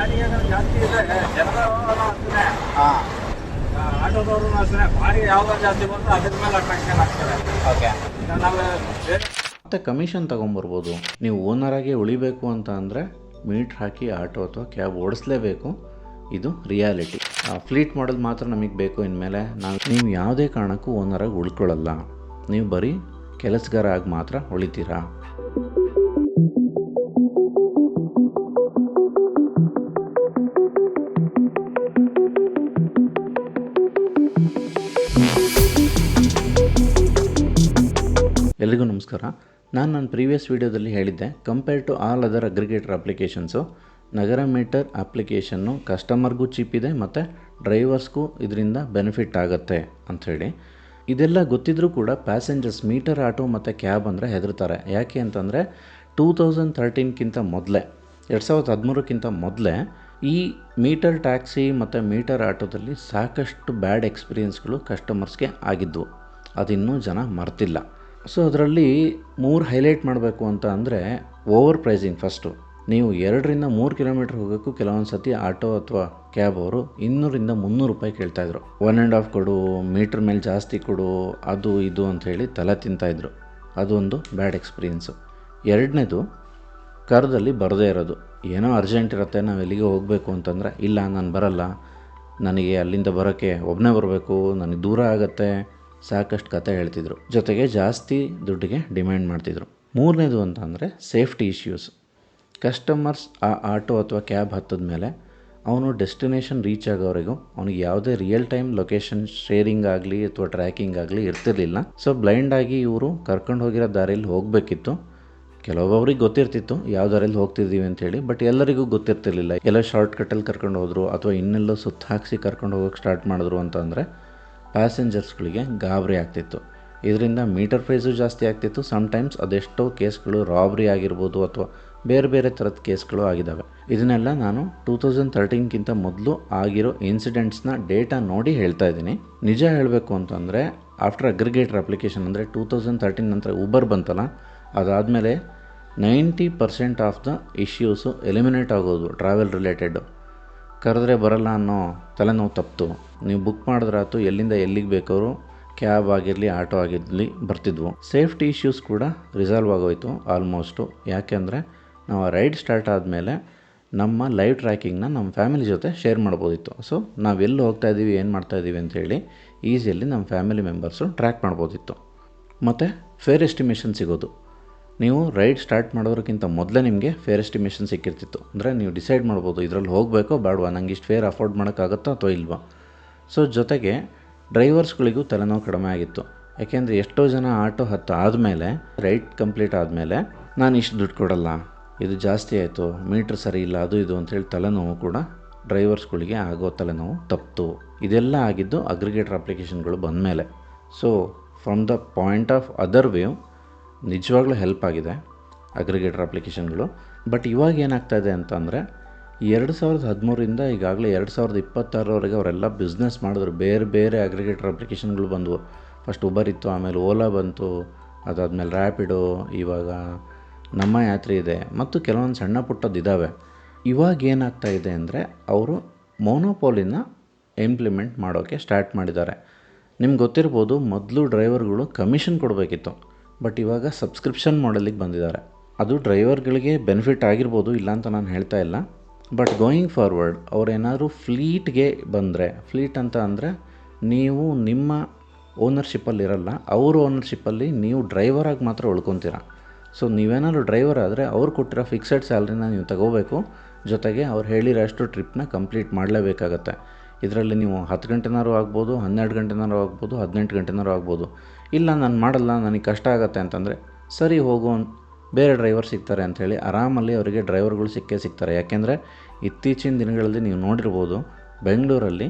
ಗಾಡಿಗಳು ಜಾಸ್ತಿ ಇದೆ, ಜನರು ಅಷ್ಟೇ, ಹಾಂ ಆಟೋದವರು ಅಷ್ಟೇ. ಬಾಡಿಗೆ ಯಾವ್ದು ಜಾಸ್ತಿ ಬಂತು ಅದ್ರ ಮೇಲೆ ಅಟ್ರಾಕ್ಷನ್ ಆಗ್ತದೆ. ಓಕೆ. ಈಗ ನಾವು ಬೇರೆ ಮತ್ತು ಕಮಿಷನ್ ತೊಗೊಂಬರ್ಬೋದು. ನೀವು ಓನರಾಗಿ ಉಳಿಬೇಕು ಅಂತ ಅಂದರೆ ಮೀಟ್ರ್ ಹಾಕಿ ಆಟೋ ಅಥವಾ ಕ್ಯಾಬ್ ಓಡಿಸ್ಲೇಬೇಕು. ಇದು ರಿಯಾಲಿಟಿ. ಫ್ಲೀಟ್ ಮಾಡೋದು ಮಾತ್ರ ನಮಗೆ ಬೇಕು. ಇನ್ಮೇಲೆ ನೀವು ಯಾವುದೇ ಕಾರಣಕ್ಕೂ ಓನರಾಗಿ ಉಳ್ಕೊಳ್ಳಲ್ಲ. ನೀವು ಬರೀ ಕೆಲಸಗಾರ ಆಗಿ ಮಾತ್ರ ಉಳಿತೀರಾ. ಎಲ್ರಿಗೂ ನಮಸ್ಕಾರ. ನನ್ನ ಪ್ರೀವಿಯಸ್ ವೀಡಿಯೋದಲ್ಲಿ ಹೇಳಿದ್ದೆ, compare to all other aggregator applications ನಗರ ಮೀಟರ್ ಅಪ್ಲಿಕೇಶನ್ನು ಕಸ್ಟಮರ್ಗೂ ಚೀಪ್ ಇದೆ ಮತ್ತು ಡ್ರೈವರ್ಸ್ಗೂ ಇದರಿಂದ ಬೆನಿಫಿಟ್ ಆಗುತ್ತೆ ಅಂಥೇಳಿ. ಇದೆಲ್ಲ ಗೊತ್ತಿದ್ರೂ ಕೂಡ ಪ್ಯಾಸೆಂಜರ್ಸ್ ಮೀಟರ್ ಆಟೋ ಮತ್ತು ಕ್ಯಾಬ್ ಅಂದರೆ ಹೆದರ್ತಾರೆ. ಯಾಕೆ ಅಂತಂದರೆ 2013ಕ್ಕಿಂತ ಮೊದಲೇ 2013ಕ್ಕಿಂತ ಮೊದಲೇ ಈ ಮೀಟರ್ ಟ್ಯಾಕ್ಸಿ ಮತ್ತು ಮೀಟರ್ ಆಟೋದಲ್ಲಿ ಸಾಕಷ್ಟು ಬ್ಯಾಡ್ ಎಕ್ಸ್ಪೀರಿಯೆನ್ಸ್ಗಳು ಕಸ್ಟಮರ್ಸ್ಗೆ ಆಗಿದ್ವು. ಅದಿನ್ನೂ ಜನ ಮರ್ತಿಲ್ಲ. ಸೊ ಅದರಲ್ಲಿ 3 ಹೈಲೈಟ್ ಮಾಡಬೇಕು ಅಂತ ಅಂದರೆ, ಓವರ್ ಪ್ರೈಸಿಂಗ್ ಫಸ್ಟು. ನೀವು 2ರಿಂದ 3 ಕಿಲೋಮೀಟ್ರ್ ಹೋಗೋಕ್ಕೂ ಕೆಲವೊಂದು ಸತಿ ಆಟೋ ಅಥವಾ ಕ್ಯಾಬ್ ಅವರು 200-300 ರೂಪಾಯಿ ಕೇಳ್ತಾಯಿದ್ರು. 1.5 ಕೊಡು, ಮೀಟ್ರ್ ಮೇಲೆ ಜಾಸ್ತಿ ಕೊಡು, ಅದು ಇದು ಅಂಥೇಳಿ ತಲೆ ತಿಂತಾಯಿದ್ರು. ಅದೊಂದು ಬ್ಯಾಡ್ ಎಕ್ಸ್ಪೀರಿಯೆನ್ಸು. ಎರಡನೇದು, ಕರ್ದಲ್ಲಿ ಬರದೇ ಇರೋದು. ಏನೋ ಅರ್ಜೆಂಟ್ ಇರುತ್ತೆ, ನಾವು ಎಲ್ಲಿಗೆ ಹೋಗಬೇಕು ಅಂತಂದರೆ, ಇಲ್ಲ ನಾನು ಬರಲ್ಲ, ನನಗೆ ಅಲ್ಲಿಂದ ಬರೋಕ್ಕೆ ಒಬ್ಬನೇ ಬರಬೇಕು, ನನಗೆ ದೂರ ಆಗುತ್ತೆ, ಸಾಕಷ್ಟು ಕತೆ ಹೇಳ್ತಿದ್ರು. ಜೊತೆಗೆ ಜಾಸ್ತಿ ದುಡ್ಡಿಗೆ ಡಿಮ್ಯಾಂಡ್ ಮಾಡ್ತಿದ್ರು. ಮೂರನೇದು ಅಂತ ಅಂದರೆ ಸೇಫ್ಟಿ ಇಶ್ಯೂಸ್. ಕಸ್ಟಮರ್ಸ್ ಆ ಆಟೋ ಅಥವಾ ಕ್ಯಾಬ್ ಹತ್ತಿದ ಮೇಲೆ ಅವನು ಡೆಸ್ಟಿನೇಷನ್ ರೀಚ್ ಆಗೋವರೆಗೂ ಅವನಿಗೆ ಯಾವುದೇ ರಿಯಲ್ ಟೈಮ್ ಲೊಕೇಶನ್ ಶೇರಿಂಗ್ ಆಗಲಿ ಅಥವಾ ಟ್ರ್ಯಾಕಿಂಗ್ ಆಗಲಿ ಇರ್ತಿರ್ಲಿಲ್ಲ. ಸೊ ಬ್ಲೈಂಡಾಗಿ ಇವರು ಕರ್ಕೊಂಡು ಹೋಗಿರೋ ದಾರಿಯಲ್ಲಿ ಹೋಗಬೇಕಿತ್ತು. ಕೆಲವೊಬ್ಬರಿಗೆ ಗೊತ್ತಿರ್ತಿತ್ತು ಯಾವ ದಾರಿಯಲ್ಲಿ ಹೋಗ್ತಿದ್ದೀವಿ ಅಂಥೇಳಿ, ಬಟ್ ಎಲ್ಲರಿಗೂ ಗೊತ್ತಿರ್ತಿರ್ಲಿಲ್ಲ. ಎಲ್ಲ ಶಾರ್ಟ್ಕಟ್ಟಲ್ಲಿ ಕರ್ಕೊಂಡು ಹೋದರು ಅಥವಾ ಇನ್ನೆಲ್ಲೋ ಸುತ್ತ ಹಾಕಿಸಿ ಕರ್ಕೊಂಡು ಹೋಗೋಕ್ಕೆ ಸ್ಟಾರ್ಟ್ ಮಾಡಿದ್ರು ಅಂತಂದರೆ ಪ್ಯಾಸೆಂಜರ್ಸ್ಗಳಿಗೆ ಗಾಬರಿ ಆಗ್ತಿತ್ತು. ಇದರಿಂದ ಮೀಟರ್ ಪ್ರೈಸು ಜಾಸ್ತಿ ಆಗ್ತಿತ್ತು. ಸಮ್ಟೈಮ್ಸ್ ಅದೆಷ್ಟೋ ಕೇಸ್ಗಳು ರಾಬ್ರಿ ಆಗಿರ್ಬೋದು ಅಥವಾ ಬೇರೆ ಬೇರೆ ಥರದ ಕೇಸ್ಗಳು ಆಗಿದ್ದಾವೆ. ಇದನ್ನೆಲ್ಲ ನಾನು 2013ಕ್ಕಿಂತ ಮೊದಲು ಆಗಿರೋ ಇನ್ಸಿಡೆಂಟ್ಸ್ನ ಡೇಟಾ ನೋಡಿ ಹೇಳ್ತಾ ಇದ್ದೀನಿ. ನಿಜ ಹೇಳಬೇಕು ಅಂತಂದರೆ ಆಫ್ಟರ್ ಅಗ್ರಿಗೇಟರ್ ಅಪ್ಲಿಕೇಶನ್ ಅಂದರೆ 2013 ನಂತರ ಊಬರ್ ಬಂತಲ್ಲ, ಅದಾದಮೇಲೆ 90% ಆಫ್ ದ ಇಶ್ಯೂಸು ಎಲಿಮಿನೇಟ್ ಆಗೋದು ಟ್ರಾವೆಲ್ ರಿಲೇಟೆಡ್. ಕರೆದ್ರೆ ಬರಲ್ಲ ಅನ್ನೋ ತಲೆನೋವು ತಪ್ಪಿತು. ನೀವು ಬುಕ್ ಮಾಡಿದ್ರಾತು, ಎಲ್ಲಿಂದ ಎಲ್ಲಿಗೆ ಬೇಕಾದ್ರು ಕ್ಯಾಬ್ ಆಗಿರಲಿ ಆಟೋ ಆಗಿರಲಿ ಬರ್ತಿದ್ವು. ಸೇಫ್ಟಿ ಇಶ್ಯೂಸ್ ಕೂಡ ರಿಸಾಲ್ವ್ ಆಗೋಯಿತು ಆಲ್ಮೋಸ್ಟು. ಯಾಕೆಂದರೆ ನಾವು ಆ ರೈಡ್ ಸ್ಟಾರ್ಟ್ ಆದಮೇಲೆ ನಮ್ಮ ಲೈವ್ ಟ್ರ್ಯಾಕಿಂಗ್ನ ನಮ್ಮ ಫ್ಯಾಮಿಲಿ ಜೊತೆ ಶೇರ್ ಮಾಡ್ಬೋದಿತ್ತು. ಸೊ ನಾವೆಲ್ಲಿ ಹೋಗ್ತಾ ಇದ್ದೀವಿ, ಏನು ಮಾಡ್ತಾಯಿದ್ದೀವಿ ಅಂಥೇಳಿ ಈಸಿಯಲ್ಲಿ ನಮ್ಮ ಫ್ಯಾಮಿಲಿ ಮೆಂಬರ್ಸು ಟ್ರ್ಯಾಕ್ ಮಾಡ್ಬೋದಿತ್ತು. ಮತ್ತು ಫೇರ್ ಎಸ್ಟಿಮೇಷನ್ ಸಿಗೋದು. ನೀವು ರೈಡ್ ಸ್ಟಾರ್ಟ್ ಮಾಡೋದಕ್ಕಿಂತ ಮೊದಲೇ ನಿಮಗೆ ಫೇರ್ ಎಸ್ಟಿಮೇಷನ್ ಸಿಕ್ಕಿರ್ತಿತ್ತು. ಅಂದರೆ ನೀವು ಡಿಸೈಡ್ ಮಾಡ್ಬೋದು, ಇದರಲ್ಲಿ ಹೋಗಬೇಕೋ ಬೇಡವಾ, ನಂಗೆ ಇಷ್ಟು ಫೇರ್ ಅಫೋರ್ಡ್ ಮಾಡೋಕ್ಕಾಗುತ್ತೋ ಅಥವಾ ಇಲ್ವಾ. ಸೊ ಜೊತೆಗೆ ಡ್ರೈವರ್ಸ್ಗಳಿಗೂ ತಲೆನೋವು ಕಡಿಮೆ ಆಗಿತ್ತು. ಯಾಕೆಂದರೆ ಎಷ್ಟೋ ಜನ ಆಟೋ ಹತ್ತು ಆದಮೇಲೆ ರೈಡ್ ಕಂಪ್ಲೀಟ್ ಆದಮೇಲೆ ನಾನು ಇಷ್ಟು ದುಡ್ಡು ಕೊಡಲ್ಲ, ಇದು ಜಾಸ್ತಿ ಆಯಿತು, ಮೀಟ್ರ್ ಸರಿ ಇಲ್ಲ, ಅದು ಇದು ಅಂಥೇಳಿ ತಲೆನೋವು ಕೂಡ ಡ್ರೈವರ್ಸ್ಗಳಿಗೆ ಆಗೋ ತಲೆನೋವು ತಪ್ಪಿತು. ಇದೆಲ್ಲ ಆಗಿದ್ದು ಅಗ್ರಿಗೇಟರ್ ಅಪ್ಲಿಕೇಶನ್ಗಳು ಬಂದಮೇಲೆ. So from the point of other view ನಿಜವಾಗ್ಲೂ ಹೆಲ್ಪ್ ಆಗಿದೆ ಅಗ್ರಿಗೇಟರ್ ಅಪ್ಲಿಕೇಶನ್ಗಳು. ಬಟ್ ಇವಾಗ ಏನಾಗ್ತಾಯಿದೆ ಅಂತಂದರೆ 2013ರಿಂದ ಈಗಾಗಲೇ 2026ರವರೆಗೆ ಅವರೆಲ್ಲ ಬಿಸ್ನೆಸ್ ಮಾಡಿದ್ರು. ಬೇರೆ ಬೇರೆ ಅಗ್ರಿಗೇಟರ್ ಅಪ್ಲಿಕೇಶನ್ಗಳು ಬಂದವು. ಫಸ್ಟ್ ಉಬರ್ ಇತ್ತು, ಆಮೇಲೆ ಓಲಾ ಬಂತು, ಅದಾದಮೇಲೆ ರ್ಯಾಪಿಡೋ, ಇವಾಗ ನಮ್ಮ ಯಾತ್ರೆ ಇದೆ ಮತ್ತು ಕೆಲವೊಂದು ಸಣ್ಣ ಪುಟ್ಟದಿದ್ದಾವೆ. ಇವಾಗ ಏನಾಗ್ತಾಯಿದೆ ಅಂದರೆ ಅವರು ಮೊನೋಪೋಲಿನ ಇಂಪ್ಲಿಮೆಂಟ್ ಮಾಡೋಕ್ಕೆ ಸ್ಟಾರ್ಟ್ ಮಾಡಿದ್ದಾರೆ. ನಿಮ್ಗೆ ಗೊತ್ತಿರ್ಬೋದು, ಮೊದಲು ಡ್ರೈವರ್ಗಳು ಕಮಿಷನ್ ಕೊಡಬೇಕಿತ್ತು, ಬಟ್ ಇವಾಗ ಸಬ್ಸ್ಕ್ರಿಪ್ಷನ್ ಮಾಡೆಲಿಗೆ ಬಂದಿದ್ದಾರೆ. ಅದು ಡ್ರೈವರ್ಗಳಿಗೆ ಬೆನಿಫಿಟ್ ಆಗಿರ್ಬೋದು, ಇಲ್ಲ ಅಂತ ನಾನು ಹೇಳ್ತಾ ಇಲ್ಲ. ಬಟ್ ಗೋಯಿಂಗ್ ಫಾರ್ವರ್ಡ್ ಅವರೇನಾದರೂ ಫ್ಲೀಟ್ಗೆ ಬಂದರೆ, ಫ್ಲೀಟ್ ಅಂತ ಅಂದರೆ ನೀವು ನಿಮ್ಮ ಓನರ್ಶಿಪ್ಪಲ್ಲಿರಲ್ಲ, ಅವ್ರ ಓನರ್ಶಿಪ್ಪಲ್ಲಿ ನೀವು ಡ್ರೈವರಾಗಿ ಮಾತ್ರ ಉಳ್ಕೊತೀರ. ಸೊ ನೀವೇನಾದ್ರು ಡ್ರೈವರ್ ಆದರೆ ಅವ್ರು ಕೊಟ್ಟಿರೋ ಫಿಕ್ಸೆಡ್ ಸ್ಯಾಲ್ರಿನ ನೀವು ತಗೋಬೇಕು. ಜೊತೆಗೆ ಅವ್ರು ಹೇಳಿರೋ ಅಷ್ಟು ಟ್ರಿಪ್ನ ಕಂಪ್ಲೀಟ್ ಮಾಡಲೇಬೇಕಾಗತ್ತೆ. ಇದರಲ್ಲಿ ನೀವು 10 ಗಂಟೆನಾರು ಆಗ್ಬೋದು, 12 ಗಂಟೆನಾರು ಆಗ್ಬೋದು, 18 ಗಂಟೆನಾರು ಆಗ್ಬೋದು. ಇಲ್ಲ ನಾನು ಮಾಡಲ್ಲ, ನನಗೆ ಕಷ್ಟ ಆಗುತ್ತೆ ಅಂತಂದರೆ ಸರಿ ಹೋಗೋ, ಬೇರೆ ಡ್ರೈವರ್ ಸಿಗ್ತಾರೆ ಅಂಥೇಳಿ ಆರಾಮಲ್ಲಿ ಅವರಿಗೆ ಡ್ರೈವರ್ಗಳು ಸಿಗ್ತಾರೆ. ಯಾಕೆಂದರೆ ಇತ್ತೀಚಿನ ದಿನಗಳಲ್ಲಿ ನೀವು ನೋಡಿರ್ಬೋದು, ಬೆಂಗಳೂರಲ್ಲಿ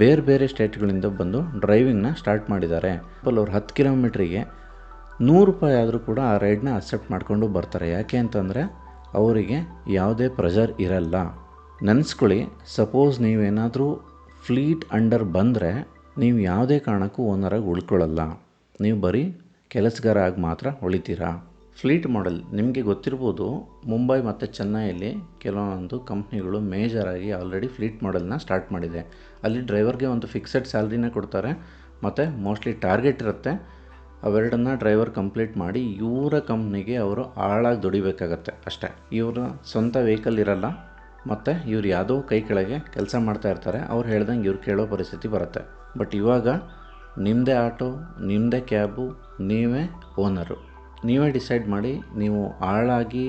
ಬೇರೆ ಬೇರೆ ಸ್ಟೇಟ್ಗಳಿಂದ ಬಂದು ಡ್ರೈವಿಂಗ್ನ ಸ್ಟಾರ್ಟ್ ಮಾಡಿದ್ದಾರೆ. ಅವ್ರು 10 ಕಿಲೋಮೀಟ್ರಿಗೆ 100 ರೂಪಾಯಿ ಆದರೂ ಕೂಡ ಆ ರೈಡ್ನ ಅಕ್ಸೆಪ್ಟ್ ಮಾಡಿಕೊಂಡು ಬರ್ತಾರೆ. ಯಾಕೆ ಅಂತಂದರೆ ಅವರಿಗೆ ಯಾವುದೇ ಪ್ರೆಷರ್ ಇರಲ್ಲ. ನೆನೆಸ್ಕೊಳ್ಳಿ, ಸಪೋಸ್ ನೀವೇನಾದರೂ ಫ್ಲೀಟ್ ಅಂಡರ್ ಬಂದರೆ ನೀವು ಯಾವುದೇ ಕಾರಣಕ್ಕೂ ಓನರಾಗಿ ಉಳ್ಕೊಳ್ಳಲ್ಲ. ನೀವು ಬರೀ ಕೆಲಸಗಾರ ಆಗಿ ಮಾತ್ರ ಉಳಿತೀರಾ. ಫ್ಲೀಟ್ ಮಾಡೆಲ್ ನಿಮಗೆ ಗೊತ್ತಿರ್ಬೋದು, ಮುಂಬೈ ಮತ್ತು ಚೆನ್ನೈಯಲ್ಲಿ ಕೆಲವೊಂದು ಕಂಪ್ನಿಗಳು ಮೇಜರಾಗಿ ಆಲ್ರೆಡಿ ಫ್ಲೀಟ್ ಮಾಡೆಲ್ನ ಸ್ಟಾರ್ಟ್ ಮಾಡಿದೆ. ಅಲ್ಲಿ ಡ್ರೈವರ್ಗೆ ಒಂದು ಫಿಕ್ಸೆಡ್ ಸ್ಯಾಲ್ರಿನೇ ಕೊಡ್ತಾರೆ ಮತ್ತು ಮೋಸ್ಟ್ಲಿ ಟಾರ್ಗೆಟ್ ಇರುತ್ತೆ. ಅವೆರಡನ್ನ ಡ್ರೈವರ್ ಕಂಪ್ಲೀಟ್ ಮಾಡಿ ಇವರ ಕಂಪ್ನಿಗೆ ಅವರು ಆಳಾಗಿ ದುಡಿಬೇಕಾಗತ್ತೆ ಅಷ್ಟೇ. ಇವರ ಸ್ವಂತ ವೆಹಿಕಲ್ ಇರಲ್ಲ ಮತ್ತು ಇವ್ರು ಯಾವುದೋ ಕೈ ಕೆಳಗೆ ಕೆಲಸ ಮಾಡ್ತಾ ಇರ್ತಾರೆ. ಅವ್ರು ಹೇಳ್ದಂಗೆ ಇವ್ರು ಕೇಳೋ ಪರಿಸ್ಥಿತಿ ಬರುತ್ತೆ. ಬಟ್ ಇವಾಗ ನಿಮ್ಮದೇ ಆಟೋ, ನಿಮ್ಮದೇ ಕ್ಯಾಬು, ನೀವೇ ಓನರು. ನೀವೇ ಡಿಸೈಡ್ ಮಾಡಿ ನೀವು ಆಳಾಗಿ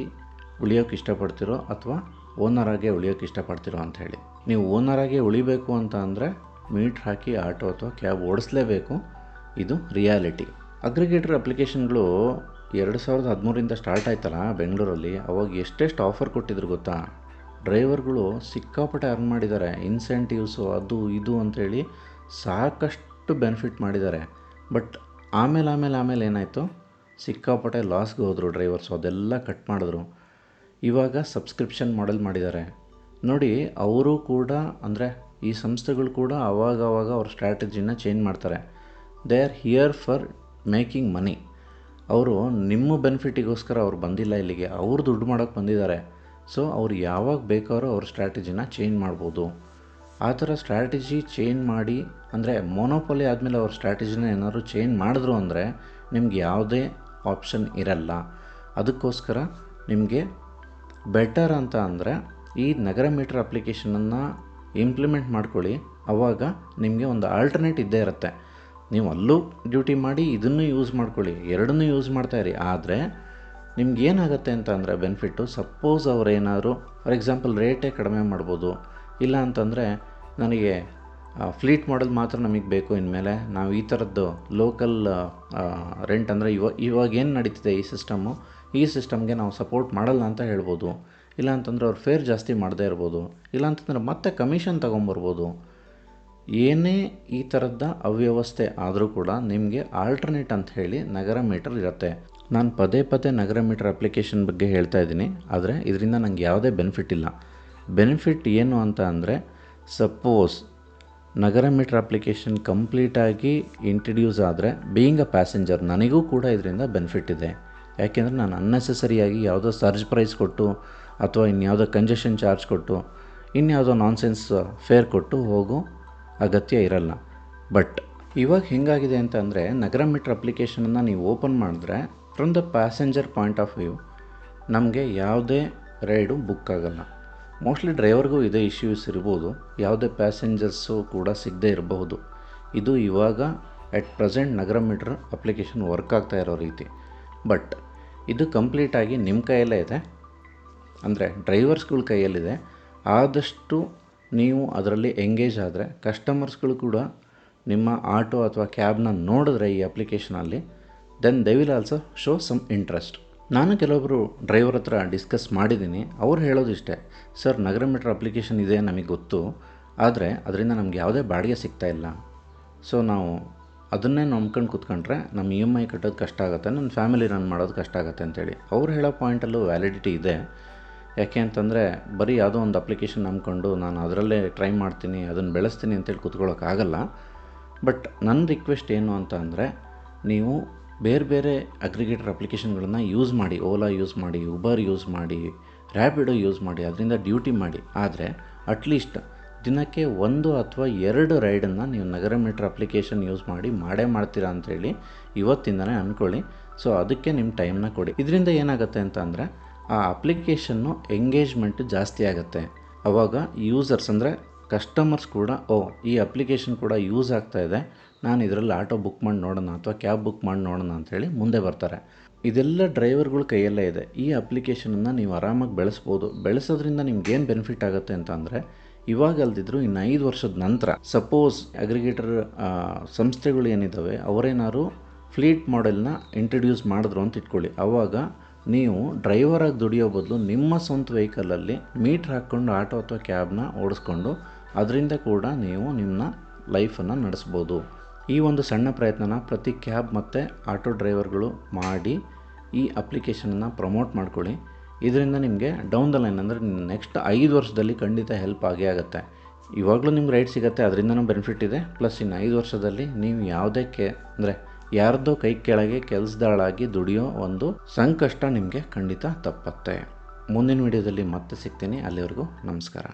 ಉಳಿಯೋಕ್ಕೆ ಇಷ್ಟಪಡ್ತೀರೋ ಅಥವಾ ಓನರಾಗೆ ಉಳಿಯೋಕ್ಕೆ ಇಷ್ಟಪಡ್ತೀರೋ ಅಂಥೇಳಿ. ನೀವು ಓನರಾಗೆ ಉಳಿಬೇಕು ಅಂತ ಅಂದರೆ ಮೀಟ್ರ್ ಹಾಕಿ ಆಟೋ ಅಥವಾ ಕ್ಯಾಬ್ ಓಡಿಸ್ಲೇಬೇಕು. ಇದು ರಿಯಾಲಿಟಿ. ಅಗ್ರಿಗೇಟರ್ ಅಪ್ಲಿಕೇಶನ್ಗಳು 2013 ಸ್ಟಾರ್ಟ್ ಆಯ್ತಲ್ಲ ಬೆಂಗಳೂರಲ್ಲಿ. ಅವಾಗ ಎಷ್ಟೆಷ್ಟು ಆಫರ್ ಕೊಟ್ಟಿದ್ರು ಗೊತ್ತಾ? ಡ್ರೈವರ್ಗಳು ಸಿಕ್ಕಾಪಟ್ಟೆ ಅರ್ನ್ ಮಾಡಿದ್ದಾರೆ. ಇನ್ಸೆಂಟಿವ್ಸು ಅದು ಇದು ಅಂಥೇಳಿ ಸಾಕಷ್ಟು ಬೆನಿಫಿಟ್ ಮಾಡಿದ್ದಾರೆ. ಬಟ್ ಆಮೇಲೆ ಏನಾಯಿತು, ಸಿಕ್ಕಾಪಟ್ಟೆ ಲಾಸ್ಗೆ ಹೋದರು ಡ್ರೈವರ್ಸು. ಅದೆಲ್ಲ ಕಟ್ ಮಾಡಿದ್ರು. ಇವಾಗ ಸಬ್ಸ್ಕ್ರಿಪ್ಷನ್ ಮಾಡೆಲ್ ಮಾಡಿದ್ದಾರೆ ನೋಡಿ. ಅವರು ಕೂಡ ಅಂದರೆ ಈ ಸಂಸ್ಥೆಗಳು ಕೂಡ ಅವಾಗವಾಗ ಅವ್ರ ಸ್ಟ್ರಾಟಜಿನ ಚೇಂಜ್ ಮಾಡ್ತಾರೆ. They are here for making money. ಅವರು ನಿಮ್ಮ ಬೆನಿಫಿಟಿಗೋಸ್ಕರ ಅವ್ರು ಬಂದಿಲ್ಲ ಇಲ್ಲಿಗೆ, ಅವ್ರು ದುಡ್ಡು ಮಾಡೋಕ್ಕೆ ಬಂದಿದ್ದಾರೆ. ಸೊ ಅವ್ರು ಯಾವಾಗ ಬೇಕಾದ್ರೂ ಅವ್ರ ಸ್ಟ್ರಾಟಜಿನ ಚೇಂಜ್ ಮಾಡ್ಬೋದು. ಆ ಥರ ಸ್ಟ್ರಾಟಜಿ ಚೇಂಜ್ ಮಾಡಿ ಅಂದರೆ ಮೊನೋಪೊಲಿ ಆದಮೇಲೆ ಅವ್ರ ಸ್ಟ್ರಾಟಜಿನ ಏನಾದ್ರು ಚೇಂಜ್ ಮಾಡಿದ್ರು ಅಂದರೆ ನಿಮ್ಗೆ ಯಾವುದೇ ಆಪ್ಷನ್ ಇರಲ್ಲ. ಅದಕ್ಕೋಸ್ಕರ ನಿಮಗೆ ಬೆಟರ್ ಅಂತ ಅಂದರೆ ಈ ನಗರ ಮೀಟರ್ ಅಪ್ಲಿಕೇಶನನ್ನು ಇಂಪ್ಲಿಮೆಂಟ್ ಮಾಡ್ಕೊಳ್ಳಿ. ಆವಾಗ ನಿಮಗೆ ಒಂದು ಆಲ್ಟರ್ನೇಟ್ ಇದ್ದೇ ಇರುತ್ತೆ. ನೀವು ಅಲ್ಲೂ ಡ್ಯೂಟಿ ಮಾಡಿ ಇದನ್ನು ಯೂಸ್ ಮಾಡ್ಕೊಳ್ಳಿ, ಎರಡನ್ನೂ ಯೂಸ್ ಮಾಡ್ತಾಯಿರಿ. ಆದರೆ ನಿಮ್ಗೆ ಏನಾಗುತ್ತೆ ಅಂತ ಅಂದರೆ ಬೆನಿಫಿಟ್ಟು, ಸಪೋಸ್ ಅವರೇನಾದ್ರು ಫಾರ್ ಎಕ್ಸಾಂಪಲ್ ರೇಟೇ ಕಡಿಮೆ ಮಾಡ್ಬೋದು. ಇಲ್ಲ ಅಂತಂದರೆ ನನಗೆ ಫ್ಲೀಟ್ ಮಾಡೆಲ್ ಮಾತ್ರ ನಮಗೆ ಬೇಕು, ಇನ್ಮೇಲೆ ನಾವು ಈ ಥರದ್ದು ಲೋಕಲ್ ರೆಂಟ್ ಅಂದರೆ ಇವಾಗ ಏನು ನಡೀತಿದೆ ಈ ಸಿಸ್ಟಮ್ಗೆ ನಾವು ಸಪೋರ್ಟ್ ಮಾಡಲ್ಲ ಅಂತ ಹೇಳ್ಬೋದು. ಇಲ್ಲ ಅಂತಂದರೆ ಅವ್ರು ಫೇರ್ ಜಾಸ್ತಿ ಮಾಡದೇ ಇರ್ಬೋದು. ಇಲ್ಲ ಅಂತಂದರೆ ಮತ್ತೆ ಕಮಿಷನ್ ತೊಗೊಂಬರ್ಬೋದು. ಏನೇ ಈ ಥರದ ಅವ್ಯವಸ್ಥೆ ಆದರೂ ಕೂಡ ನಿಮಗೆ ಆಲ್ಟರ್ನೇಟ್ ಅಂತ ಹೇಳಿ ನಗರ ಮೀಟರ್ ಇರುತ್ತೆ. ನಾನು ಪದೇ ನಗರ ಮೀಟರ್ ಅಪ್ಲಿಕೇಶನ್ ಬಗ್ಗೆ ಹೇಳ್ತಾ ಇದ್ದೀನಿ. ಆದರೆ ಇದರಿಂದ ನನಗೆ ಯಾವುದೇ ಬೆನಿಫಿಟ್ ಇಲ್ಲ. ಬೆನಿಫಿಟ್ ಏನು ಅಂತ ಅಂದರೆ, ಸಪೋಸ್ ನಗರ ಮೀಟರ್ ಅಪ್ಲಿಕೇಶನ್ ಕಂಪ್ಲೀಟಾಗಿ ಇಂಟ್ರಡ್ಯೂಸ್ ಆದರೆ ಬೀಯಿಂಗ್ ಅ ಪ್ಯಾಸೆಂಜರ್ ನನಗೂ ಕೂಡ ಇದರಿಂದ ಬೆನಿಫಿಟ್ ಇದೆ. ಯಾಕೆಂದರೆ ನಾನು ಅನ್ನೆಸೆಸರಿಯಾಗಿ ಯಾವುದೋ ಸರ್ಜ್ ಪ್ರೈಸ್ ಕೊಟ್ಟು ಅಥವಾ ಇನ್ಯಾವುದೋ ಕಂಜೆಷನ್ ಚಾರ್ಜ್ ಕೊಟ್ಟು ಇನ್ಯಾವುದೋ ನಾನ್ಸೆನ್ಸ್ ಫೇರ್ ಕೊಟ್ಟು ಹೋಗೋ ಅಗತ್ಯ ಇರಲ್ಲ. ಬಟ್ ಇವಾಗ ಹೆಂಗಾಗಿದೆ ಅಂತ ಅಂದರೆ, ನಗರ ಮೀಟರ್ ಅಪ್ಲಿಕೇಶನನ್ನು ನೀವು ಓಪನ್ ಮಾಡಿದ್ರೆ from the passenger point of view ನಮಗೆ ಯಾವುದೇ ರೈಡು ಬುಕ್ ಆಗಲ್ಲ. ಮೋಸ್ಟ್ಲಿ ಡ್ರೈವರ್ಗೂ ಇದೇ ಇಶ್ಯೂಸ್ ಇರ್ಬೋದು, ಯಾವುದೇ ಪ್ಯಾಸೆಂಜರ್ಸು ಕೂಡ ಸಿಗದೇ ಇರಬಹುದು. ಇದು ಇವಾಗ ಅಟ್ ಪ್ರೆಸೆಂಟ್ ನಗರ ಮೀಟರ್ ಅಪ್ಲಿಕೇಶನ್ ವರ್ಕ್ ಆಗ್ತಾ ಇರೋ ರೀತಿ. ಬಟ್ ಇದು ಕಂಪ್ಲೀಟಾಗಿ ನಿಮ್ಮ ಕೈಯಲ್ಲೇ ಇದೆ, ಅಂದರೆ ಡ್ರೈವರ್ಸ್ಗಳ ಕೈಯಲ್ಲಿದೆ. ಆದಷ್ಟು ನೀವು ಅದರಲ್ಲಿ ಎಂಗೇಜ್ ಆದರೆ ಕಸ್ಟಮರ್ಸ್ಗಳು ಕೂಡ ನಿಮ್ಮ ಆಟೋ ಅಥವಾ ಕ್ಯಾಬ್ನ ನೋಡಿದ್ರೆ ಈ ಅಪ್ಲಿಕೇಶನಲ್ಲಿ, then they will also show some interest. ನಾನು ಕೆಲವೊಬ್ಬರು ಡ್ರೈವರ್ ಹತ್ರ ಡಿಸ್ಕಸ್ ಮಾಡಿದ್ದೀನಿ. ಅವ್ರು ಹೇಳೋದಿಷ್ಟೇ, ಸರ್ ನಗರ ಮೀಟರ್ ಅಪ್ಲಿಕೇಶನ್ ಇದೆ ನಮಗೆ ಗೊತ್ತು, ಆದರೆ ಅದರಿಂದ ನಮ್ಗೆ ಯಾವುದೇ ಬಾಡಿಗೆ ಸಿಗ್ತಾ ಇಲ್ಲ. ಸೊ ನಾವು ಅದನ್ನೇ ನಂಬ್ಕೊಂಡು ಕೂತ್ಕೊಂಡ್ರೆ ನಮ್ಮ EMI ಕಟ್ಟೋದು ಕಷ್ಟ ಆಗುತ್ತೆ, ನನ್ನ ಫ್ಯಾಮಿಲಿ ರನ್ ಮಾಡೋದು ಕಷ್ಟ ಆಗುತ್ತೆ ಅಂತೇಳಿ. ಅವ್ರು ಹೇಳೋ ಪಾಯಿಂಟಲ್ಲೂ ವ್ಯಾಲಿಡಿಟಿ ಇದೆ. ಯಾಕೆ ಅಂತಂದರೆ ಬರೀ ಯಾವುದೋ ಒಂದು ಅಪ್ಲಿಕೇಶನ್ ನಂಬ್ಕೊಂಡು ನಾನು ಅದರಲ್ಲೇ ಟ್ರೈ ಮಾಡ್ತೀನಿ, ಅದನ್ನು ಬೆಳೆಸ್ತೀನಿ ಅಂತೇಳಿ ಕೂತ್ಕೊಳ್ಳೋಕ್ಕಾಗಲ್ಲ. ಬಟ್ ನನ್ನ ರಿಕ್ವೆಸ್ಟ್ ಏನು ಅಂತ ಅಂದರೆ, ನೀವು ಬೇರೆ ಅಗ್ರಿಗೇಟರ್ ಅಪ್ಲಿಕೇಶನ್ಗಳನ್ನು ಯೂಸ್ ಮಾಡಿ. ಓಲಾ ಯೂಸ್ ಮಾಡಿ, ಉಬರ್ ಯೂಸ್ ಮಾಡಿ, ರ್ಯಾಪಿಡೋ ಯೂಸ್ ಮಾಡಿ, ಅದರಿಂದ ಡ್ಯೂಟಿ ಮಾಡಿ. ಆದರೆ ಅಟ್ಲೀಸ್ಟ್ ದಿನಕ್ಕೆ 1 ಅಥವಾ 2 ರೈಡನ್ನು ನೀವು ನಗರ ಮೀಟರ್ ಅಪ್ಲಿಕೇಶನ್ ಯೂಸ್ ಮಾಡಿ ಮಾಡೇ ಮಾಡ್ತೀರಾ ಅಂಥೇಳಿ ಇವತ್ತಿಂದನೇ ಅಂದ್ಕೊಳ್ಳಿ. ಸೊ ಅದಕ್ಕೆ ನಿಮ್ಮ ಟೈಮ್ನ ಕೊಡಿ. ಇದರಿಂದ ಏನಾಗುತ್ತೆ ಅಂತ ಅಂದರೆ, ಆ ಅಪ್ಲಿಕೇಶನ್ನು ಎಂಗೇಜ್ಮೆಂಟ್ ಜಾಸ್ತಿ ಆಗುತ್ತೆ. ಆವಾಗ ಯೂಸರ್ಸ್ ಅಂದರೆ ಕಸ್ಟಮರ್ಸ್ ಕೂಡ ಈ ಅಪ್ಲಿಕೇಶನ್ ಕೂಡ ಯೂಸ್ ಆಗ್ತಾಯಿದೆ, ನಾನು ಇದರಲ್ಲಿ ಆಟೋ ಬುಕ್ ಮಾಡಿ ನೋಡೋಣ ಅಥವಾ ಕ್ಯಾಬ್ ಬುಕ್ ಮಾಡಿ ನೋಡೋಣ ಅಂಥೇಳಿ ಮುಂದೆ ಬರ್ತಾರೆ. ಇದೆಲ್ಲ ಡ್ರೈವರ್ಗಳ ಕೈಯಲ್ಲೇ ಇದೆ. ಈ ಅಪ್ಲಿಕೇಶನನ್ನು ನೀವು ಆರಾಮಾಗಿ ಬೆಳೆಸ್ಬೋದು. ಬೆಳೆಸೋದ್ರಿಂದ ನಿಮ್ಗೇನು ಬೆನಿಫಿಟ್ ಆಗುತ್ತೆ ಅಂತ ಅಂದರೆ, ಇವಾಗ ಅಲ್ದಿದ್ರು ಇನ್ನು 5 ವರ್ಷದ ನಂತರ ಸಪೋಸ್ ಅಗ್ರಿಗೇಟರ್ ಸಂಸ್ಥೆಗಳು ಏನಿದ್ದಾವೆ ಅವರೇನಾದ್ರು ಫ್ಲೀಟ್ ಮಾಡೆಲ್ನ ಇಂಟ್ರಡ್ಯೂಸ್ ಮಾಡಿದ್ರು ಅಂತ ಇಟ್ಕೊಳ್ಳಿ. ಆವಾಗ ನೀವು ಡ್ರೈವರಾಗಿ ದುಡಿಯೋ ಬದಲು ನಿಮ್ಮ ಸ್ವಂತ ವೆಹಿಕಲಲ್ಲಿ ಮೀಟ್ರ್ ಹಾಕ್ಕೊಂಡು ಆಟೋ ಅಥವಾ ಕ್ಯಾಬ್ನ ಓಡಿಸ್ಕೊಂಡು ಅದರಿಂದ ಕೂಡ ನೀವು ನಿಮ್ಮ ಲೈಫನ್ನು ನಡೆಸ್ಬೋದು. ಈ ಒಂದು ಸಣ್ಣ ಪ್ರಯತ್ನನ ಪ್ರತಿ ಕ್ಯಾಬ್ ಮತ್ತು ಆಟೋ ಡ್ರೈವರ್ಗಳು ಮಾಡಿ ಈ ಅಪ್ಲಿಕೇಶನನ್ನು ಪ್ರಮೋಟ್ ಮಾಡ್ಕೊಳ್ಳಿ. ಇದರಿಂದ ನಿಮಗೆ ಡೌನ್ ದ ಲೈನ್ ಅಂದರೆ ನೆಕ್ಸ್ಟ್ 5 ವರ್ಷದಲ್ಲಿ ಖಂಡಿತ ಹೆಲ್ಪ್ ಆಗೇ ಆಗುತ್ತೆ. ಇವಾಗಲೂ ನಿಮ್ಗೆ ರೈಟ್ ಸಿಗುತ್ತೆ, ಅದರಿಂದನೂ ಬೆನಿಫಿಟ್ ಇದೆ. ಪ್ಲಸ್ ಇನ್ನು 5 ವರ್ಷದಲ್ಲಿ ನೀವು ಯಾವುದೇ ಅಂದರೆ ಯಾರ್ದೋ ಕೈ ಕೆಳಗೆ ಕೆಲಸದಾಳಾಗಿ ದುಡಿಯೋ ಒಂದು ಸಂಕಷ್ಟ ನಿಮಗೆ ಖಂಡಿತ ತಪ್ಪತ್ತೆ. ಮುಂದಿನ ವಿಡಿಯೋದಲ್ಲಿ ಮತ್ತೆ ಸಿಗ್ತೀನಿ. ಅಲ್ಲಿವರೆಗೂ ನಮಸ್ಕಾರ.